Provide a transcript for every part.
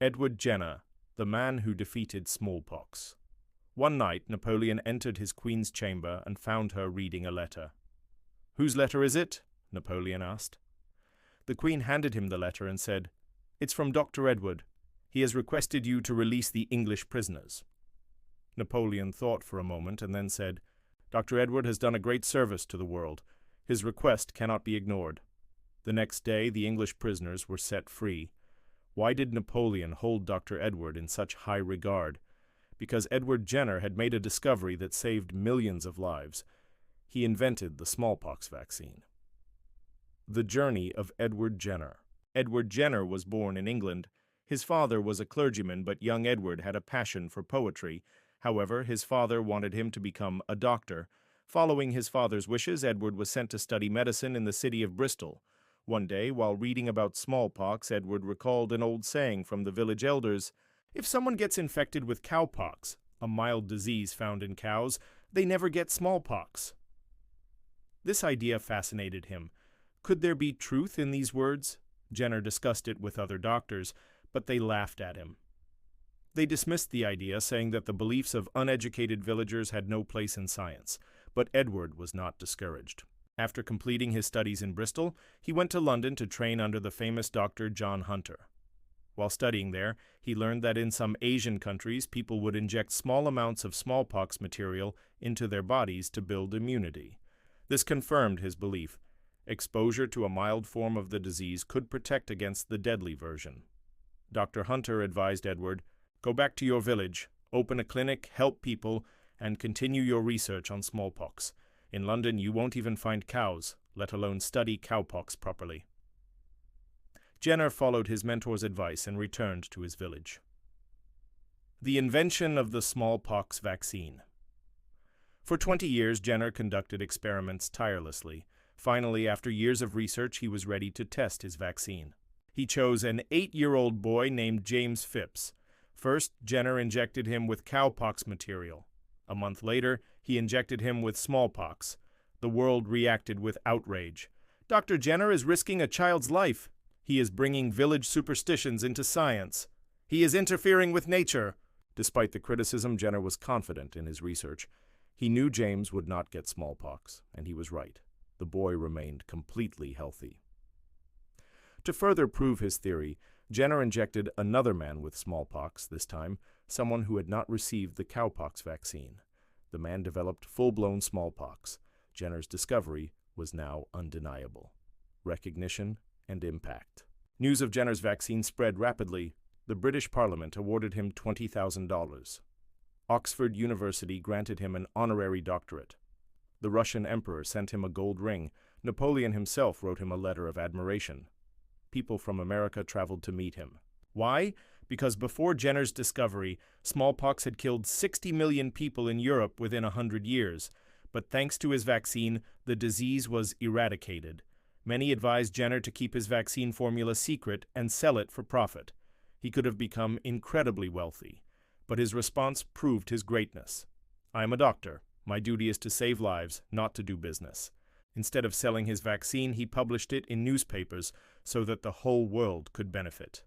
Edward Jenner, the man who defeated smallpox. One night, Napoleon entered his queen's chamber and found her reading a letter. "Whose letter is it?" Napoleon asked. The queen handed him the letter and said, "It's from Dr. Edward. He has requested you to release the English prisoners." Napoleon thought for a moment and then said, "Dr. Edward has done a great service to the world. His request cannot be ignored." The next day, the English prisoners were set free. Why did Napoleon hold Dr. Edward in such high regard? Because Edward Jenner had made a discovery that saved millions of lives. He invented the smallpox vaccine. The journey of Edward Jenner. Edward Jenner was born in England. His father was a clergyman, but young Edward had a passion for poetry. However, his father wanted him to become a doctor. Following his father's wishes, Edward was sent to study medicine in the city of Bristol. One day, while reading about smallpox, Edward recalled an old saying from the village elders: "If someone gets infected with cowpox, a mild disease found in cows, they never get smallpox." This idea fascinated him. Could there be truth in these words? Jenner discussed it with other doctors, but they laughed at him. They dismissed the idea, saying that the beliefs of uneducated villagers had no place in science. But Edward was not discouraged. After completing his studies in Bristol, he went to London to train under the famous Dr. John Hunter. While studying there, he learned that in some Asian countries, people would inject small amounts of smallpox material into their bodies to build immunity. This confirmed his belief. Exposure to a mild form of the disease could protect against the deadly version. Dr. Hunter advised Edward, "Go back to your village, open a clinic, help people, and continue your research on smallpox. In London, you won't even find cows, let alone study cowpox properly." Jenner followed his mentor's advice and returned to his village. The invention of the smallpox vaccine. For 20 years, Jenner conducted experiments tirelessly. Finally, after years of research, he was ready to test his vaccine. He chose an 8-year-old boy named James Phipps. First, Jenner injected him with cowpox material. A month later, he injected him with smallpox. The world reacted with outrage. "Dr. Jenner is risking a child's life. He is bringing village superstitions into science. He is interfering with nature." Despite the criticism, Jenner was confident in his research. He knew James would not get smallpox, and he was right. The boy remained completely healthy. To further prove his theory, Jenner injected another man with smallpox, this time someone who had not received the cowpox vaccine. The man developed full-blown smallpox. Jenner's discovery was now undeniable. Recognition and impact. News of Jenner's vaccine spread rapidly. The British Parliament awarded him $20,000. Oxford University granted him an honorary doctorate. The Russian emperor sent him a gold ring. Napoleon himself wrote him a letter of admiration. People from America traveled to meet him. Why? Because before Jenner's discovery, smallpox had killed 60 million people in Europe within 100 years. But thanks to his vaccine, the disease was eradicated. Many advised Jenner to keep his vaccine formula secret and sell it for profit. He could have become incredibly wealthy. But his response proved his greatness. "I am a doctor. My duty is to save lives, not to do business." Instead of selling his vaccine, he published it in newspapers so that the whole world could benefit.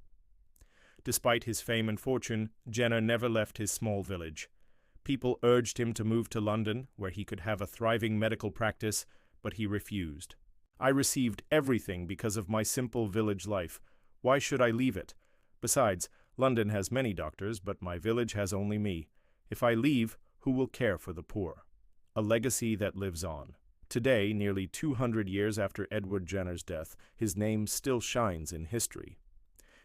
Despite his fame and fortune, Jenner never left his small village. People urged him to move to London, where he could have a thriving medical practice, but he refused. "I received everything because of my simple village life. Why should I leave it? Besides, London has many doctors, but my village has only me. If I leave, who will care for the poor?" A legacy that lives on. Today, nearly 200 years after Edward Jenner's death, his name still shines in history.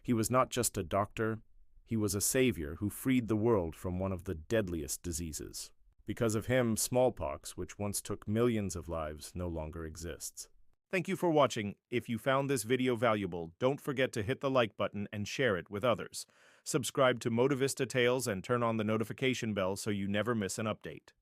He was not just a doctor, he was a savior who freed the world from one of the deadliest diseases. Because of him, smallpox, which once took millions of lives, no longer exists. Thank you for watching. If you found this video valuable, don't forget to hit the like button and share it with others. Subscribe to Motivista Tales and turn on the notification bell so you never miss an update.